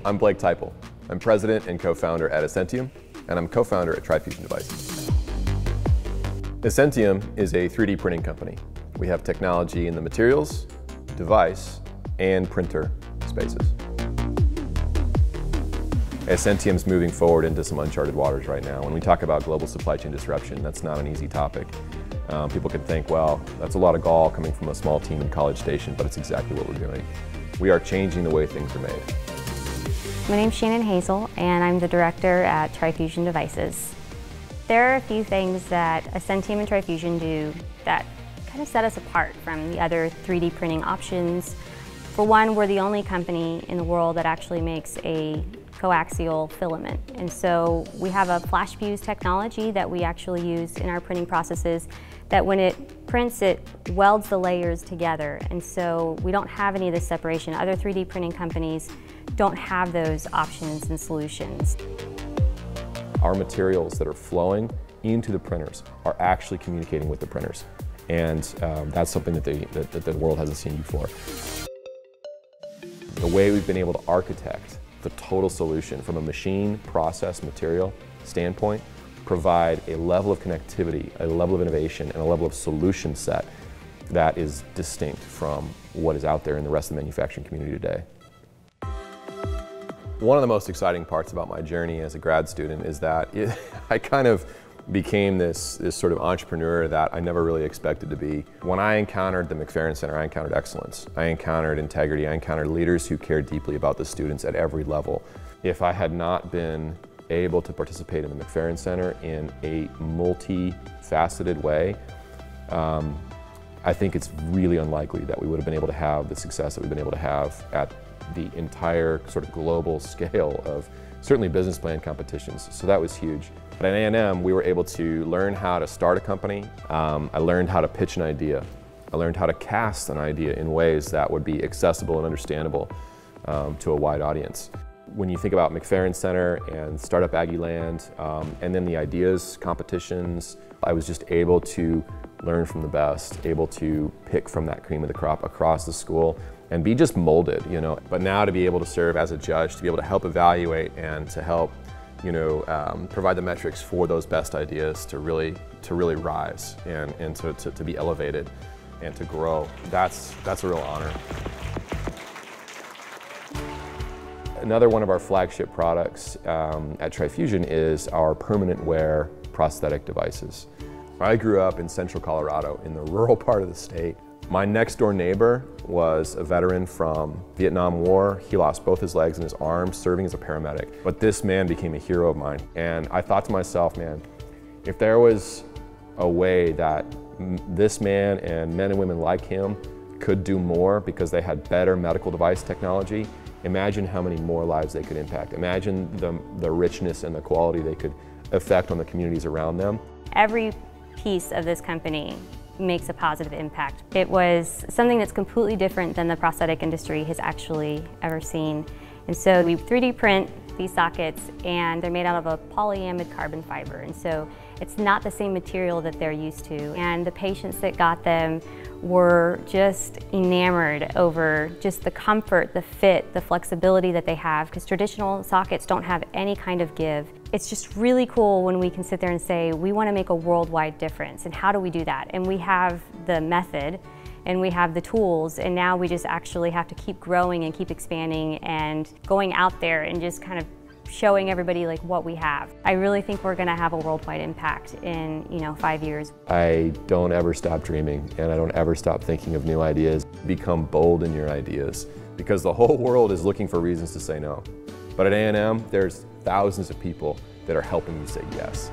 I'm Blake Teipel. I'm president and co-founder at Essentium, and I'm co-founder at Trifusion Devices. Essentium is a 3D printing company. We have technology in the materials, device, and printer spaces. Essentium's moving forward into some uncharted waters right now. When we talk about global supply chain disruption, that's not an easy topic. People can think, well, that's a lot of gall coming from a small team in College Station, but it's exactly what we're doing. We are changing the way things are made. My name's Shannon Hazel, and I'm the director at Trifusion Devices. There are a few things that Essentium and Trifusion do that kind of set us apart from the other 3D printing options. For one, we're the only company in the world that actually makes a coaxial filament. And so we have a flash fuse technology that we actually use in our printing processes that when it prints, it welds the layers together. And so we don't have any of this separation. Other 3D printing companies don't have those options and solutions. Our materials that are flowing into the printers are actually communicating with the printers. And that's something that the world hasn't seen before. The way we've been able to architect the total solution from a machine, process, material standpoint, provide a level of connectivity, a level of innovation, and a level of solution set that is distinct from what is out there in the rest of the manufacturing community today. One of the most exciting parts about my journey as a grad student is that I kind of became this sort of entrepreneur that I never really expected to be. When I encountered the McFerrin Center, I encountered excellence. I encountered integrity. I encountered leaders who cared deeply about the students at every level. If I had not been able to participate in the McFerrin Center in a multifaceted way, I think it's really unlikely that we would have been able to have the success that we've been able to have at the entire sort of global scale of certainly business plan competitions. So that was huge. But at A&M, we were able to learn how to start a company. I learned how to pitch an idea. I learned how to cast an idea in ways that would be accessible and understandable to a wide audience. When you think about McFerrin Center and Startup Aggie Land, and then the ideas competitions, I was just able to learn from the best, able to pick from that cream of the crop across the school and be just molded, you know. But now to be able to serve as a judge, to be able to help evaluate and to help, you know, provide the metrics for those best ideas to really rise and to be elevated and to grow, that's a real honor. Another one of our flagship products at Trifusion is our permanent wear prosthetic devices. I grew up in central Colorado in the rural part of the state. My next door neighbor was a veteran from Vietnam War. He lost both his legs and his arms serving as a paramedic. But this man became a hero of mine. And I thought to myself, man, if there was a way that this man and men and women like him could do more because they had better medical device technology, imagine how many more lives they could impact. Imagine the richness and the quality they could affect on the communities around them. Every piece of this company makes a positive impact. It was something that's completely different than the prosthetic industry has actually ever seen. And so we 3D print these sockets and they're made out of a polyamide carbon fiber. And so it's not the same material that they're used to. And the patients that got them were just enamored over just the comfort, the fit, the flexibility that they have, because traditional sockets don't have any kind of give. It's just really cool when we can sit there and say, we want to make a worldwide difference, and how do we do that? And we have the method, and we have the tools, and now we just actually have to keep growing and keep expanding and going out there and just kind of showing everybody like what we have. I really think we're going to have a worldwide impact in 5 years. I don't ever stop dreaming, and I don't ever stop thinking of new ideas. Become bold in your ideas, because the whole world is looking for reasons to say no. But at A&M, there's thousands of people that are helping you say yes.